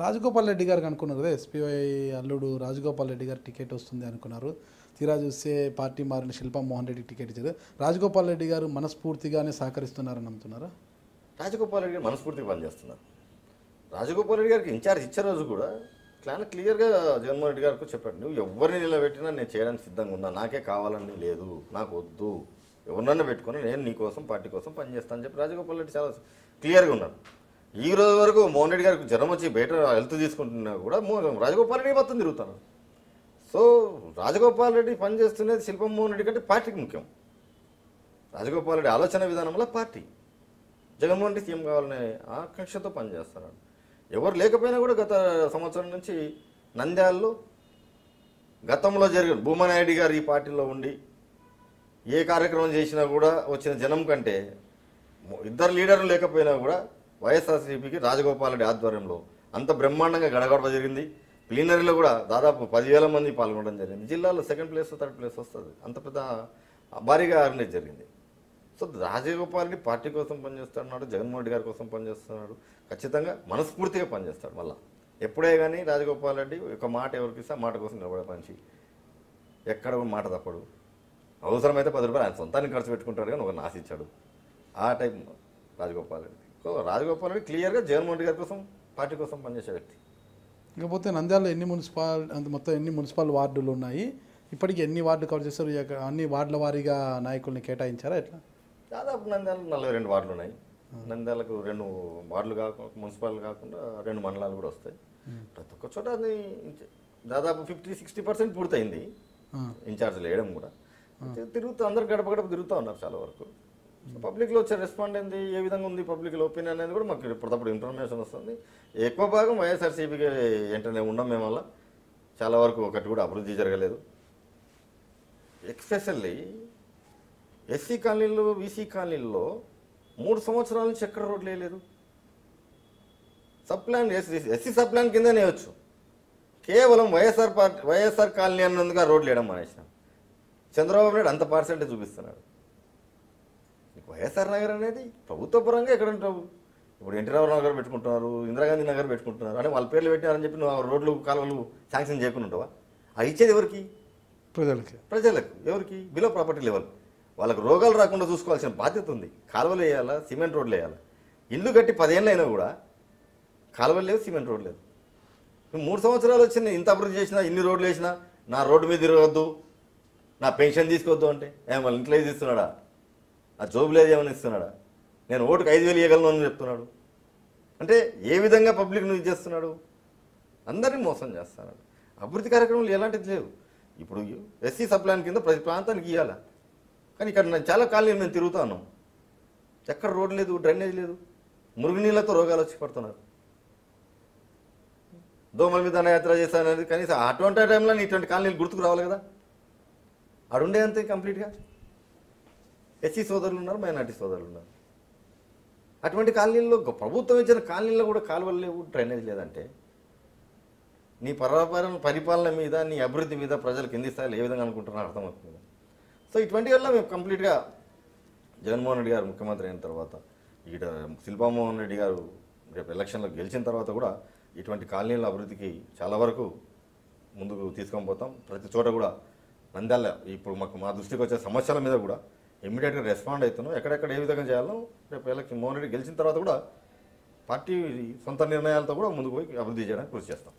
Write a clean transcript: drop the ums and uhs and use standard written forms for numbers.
రాజగోపాల్ రెడ్డి గారికి అనుకున్నారు కదా, ఎస్పీఐ అల్లుడు రాజగోపాల్ రెడ్డి గారు టికెట్ వస్తుంది అనుకున్నారు. తీరా చూస్తే పార్టీ మారిన శిల్పా మోహన్ రెడ్డి టికెట్ ఇచ్చారు. రాజగోపాల్ రెడ్డి గారు మనస్ఫూర్తిగానే సహకరిస్తున్నారని నమ్ముతున్నారా? రాజగోపాల్ రెడ్డి గారు మనస్ఫూర్తిగా పనిచేస్తున్నారు. రాజగోపాల్ రెడ్డి గారికి ఇన్ఛార్జ్ ఇచ్చే రోజు కూడా క్లియర్గా జగన్మోహన్ రెడ్డి గారికి చెప్పాడు, నువ్వు ఎవరిని నిలబెట్టినా నేను చేయడానికి సిద్ధంగా ఉన్నా, నాకే కావాలని లేదు, నాకు వద్దు, ఎవరినన్నా పెట్టుకుని నేను నీ కోసం పార్టీ కోసం పనిచేస్తాను అని చెప్పి రాజగోపాల్ రెడ్డి చాలా క్లియర్గా ఉన్నారు. ఈ రోజు వరకు మోహన్ రెడ్డి గారికి జ్వరం వచ్చి బయట హెల్త్ తీసుకుంటున్నా కూడా రాజగోపాల్ రెడ్డి మొత్తం తిరుగుతాను. సో రాజగోపాల్ రెడ్డి పనిచేస్తున్నది శిల్పా మోహన్ రెడ్డి కంటే పార్టీకి ముఖ్యం. రాజగోపాల్ రెడ్డి ఆలోచన విధానంలో పార్టీ జగన్మోహన్ రెడ్డి సీఎం కావాలనే ఆకాంక్షతో పనిచేస్తున్నాడు. ఎవరు లేకపోయినా కూడా గత సంవత్సరం నుంచి నంద్యాలలో గతంలో జరిగిన భూమానాయుడు గారు ఈ పార్టీలో ఉండి ఏ కార్యక్రమం చేసినా కూడా వచ్చిన జనం కంటే ఇద్దరు లీడర్లు లేకపోయినా కూడా వైఎస్ఆర్సీపీకి రాజగోపాల్ రెడ్డి ఆధ్వర్యంలో అంత బ్రహ్మాండంగా గడగడప జరిగింది. ప్లీనరీలో కూడా దాదాపు 10,000 మంది పాల్గొనడం జరిగింది. జిల్లాలో సెకండ్ ప్లేస్ థర్డ్ ప్లేస్ వస్తుంది, అంత పెద్ద భారీగా ఆర్గనైజ్ జరిగింది. సో రాజగోపాల్ రెడ్డి పార్టీ కోసం పనిచేస్తున్నాడు, జగన్మోహన్ రెడ్డి గారి కోసం పనిచేస్తున్నాడు, ఖచ్చితంగా మనస్ఫూర్తిగా పనిచేస్తాడు. మళ్ళీ ఎప్పుడే కానీ రాజగోపాల్ రెడ్డి ఒక మాట ఎవరికి ఇస్తే మాట కోసం నిలబడే మనిషి, ఎక్కడ మాట తప్పడు. అవసరమైతే 10 రూపాయలు ఆయన సొంతానికి ఖర్చు పెట్టుకుంటాడు కానీ ఒక ఆశించాడు. ఆ టైం రాజగోపాల్ రెడ్డి. సో రాజగోపాల్ రెడ్డి క్లియర్గా జగన్మోహన్ రెడ్డి గారి కోసం పార్టీ కోసం పనిచేసే వ్యక్తి. ఇకపోతే నంద్యాలలో మొత్తం ఎన్ని మున్సిపల్ వార్డులు ఉన్నాయి, ఇప్పటికి ఎన్ని వార్డులు కవర్ చేస్తారు, అన్ని వార్డుల వారీగా నాయకుల్ని కేటాయించారా ఎట్లా? దాదాపు నంద్యాలలో 42 వార్డులు ఉన్నాయి. నంద్యాలకు 2 వార్డులు కాకుండా మున్సిపల్ కాకుండా 2 మండలాలు కూడా వస్తాయి. ప్రతి ఒక్క చోట అది దాదాపు 50-60% పూర్తయింది. ఇన్ఛార్జ్లు వేయడం కూడా తిరుగుతూ అందరు గడప గడప తిరుగుతూ ఉన్నారు చాలా వరకు. పబ్లిక్లో వచ్చే రెస్పాండ్ ఏంది, ఏ విధంగా ఉంది పబ్లిక్లో ఒపీనియన్ అనేది కూడా మాకు ఇప్పటికప్పుడు ఇన్ఫర్మేషన్ వస్తుంది. ఎక్కువ భాగం వైఎస్ఆర్సీపీకి వెంటనే ఉండం మేము వల్ల చాలా వరకు ఒకటి కూడా అభివృద్ధి జరగలేదు. ఎక్స్పెషల్లీ ఎస్సీ కాలనీలు బీసీ కాలనీల్లో 3 సంవత్సరాల నుంచి ఎక్కడ రోడ్లు వేయలేదు. Sub plan SC sub plan కిందనే వచ్చు, కేవలం వైఎస్ఆర్ కాలనీ అన్నందుగా రోడ్లు వేయడం మానేసినాం. చంద్రబాబు నాయుడు అంత పర్సెంటేజ్ చూపిస్తున్నాడు. వైఎస్ఆర్ నగర్ అనేది ప్రభుత్వ పరంగా ఎక్కడ ఉంటావు, ఇప్పుడు ఎన్టీ రామారావు నగర్ పెట్టుకుంటున్నారు, ఇందిరాగాంధీ నగర్ పెట్టుకుంటున్నారు, అంటే వాళ్ళ పేర్లు పెట్టినారని చెప్పి నువ్వు రోడ్లు కాలువలు శాంక్షన్ చేయకుండా ఉంటావా? అది ఇచ్చేది ఎవరికి? ప్రజలకు. ఎవరికి? Below property level. వాళ్ళకు రోగాలు రాకుండా చూసుకోవాల్సిన బాధ్యత ఉంది. కాలువలు వేయాలా, సిమెంట్ రోడ్లు వేయాలా. ఇల్లు కట్టి 10 ఏళ్ళు అయినా కూడా కాలువలు లేవు, సిమెంట్ రోడ్లు లేదు. 3 సంవత్సరాలు వచ్చిన ఇంత అభివృద్ధి చేసినా, ఇన్ని రోడ్లు వేసినా నా రోడ్డు మీద తిరగద్దు, నా పెన్షన్ తీసుకోవద్దు అంటే వాళ్ళ ఇంట్లో ఏది ఇస్తున్నాడా? ఆ జోబులు ఏది ఏమైనా ఇస్తున్నాడా? నేను ఓటుకు 5,000 ఇవ్వగలను అని చెప్తున్నాడు. అంటే ఏ విధంగా పబ్లిక్ నువ్వు చేస్తున్నాడు? అందరినీ మోసం చేస్తున్నాడు. అభివృద్ధి కార్యక్రమాలు ఎలాంటిది లేవు. ఇప్పుడు ఎస్సీ సబ్ ప్లాన్ కింద ప్రతి ప్రాంతానికి ఇవ్వాలా, కానీ ఇక్కడ నేను చాలా కాలనీలు మేము తిరుగుతాను, ఎక్కడ రోడ్ లేదు, డ్రైనేజ్ లేదు, మురుగునీళ్ళతో రోగాలు వచ్చి పడుతున్నారు. దోమల మీద దండయాత్ర చేస్తాననేది కనీసం అటువంటి టైంలో ఇటువంటి కాలనీలు గుర్తుకు రావాలి కదా. అడుండే అంతే కంప్లీట్గా. ఎస్సీ సోదరులు ఉన్నారు, మైనార్టీ సోదరులు ఉన్నారు. అటువంటి కాలనీల్లో ప్రభుత్వం ఇచ్చిన కాలనీల్లో కూడా కాలువలు లేవు, డ్రైనేజ్ లేదంటే నీ పరిపాలన మీద, నీ అభివృద్ధి మీద ప్రజలు కింది స్థాయిలో ఏ విధంగా అనుకుంటున్నారో అర్థమవుతుంది. సో ఇటువంటి వల్ల మేము కంప్లీట్గా జగన్మోహన్ రెడ్డి గారు ముఖ్యమంత్రి అయిన తర్వాత, ఇక్కడ శిల్పా మోహన్ రెడ్డి గారు రేపు ఎలక్షన్లో గెలిచిన తర్వాత కూడా ఇటువంటి కాలనీల అభివృద్ధికి చాలా వరకు ముందుకు తీసుకొని పోతాం. ప్రతి చోట కూడా నంద్యాల ఇప్పుడు మా దృష్టికి వచ్చే సమస్యల మీద కూడా ఇమ్మీడియట్గా రెస్పాండ్ అవుతున్నాం. ఎక్కడెక్కడ ఏ విధంగా చేయాలో రేపు ఎలక్షన్ మోహన్ రెడ్డి గెలిచిన తర్వాత కూడా పార్టీ సొంత నిర్ణయాలతో కూడా ముందుకు పోయి అభివృద్ధి చేయడానికి కృషి చేస్తాం.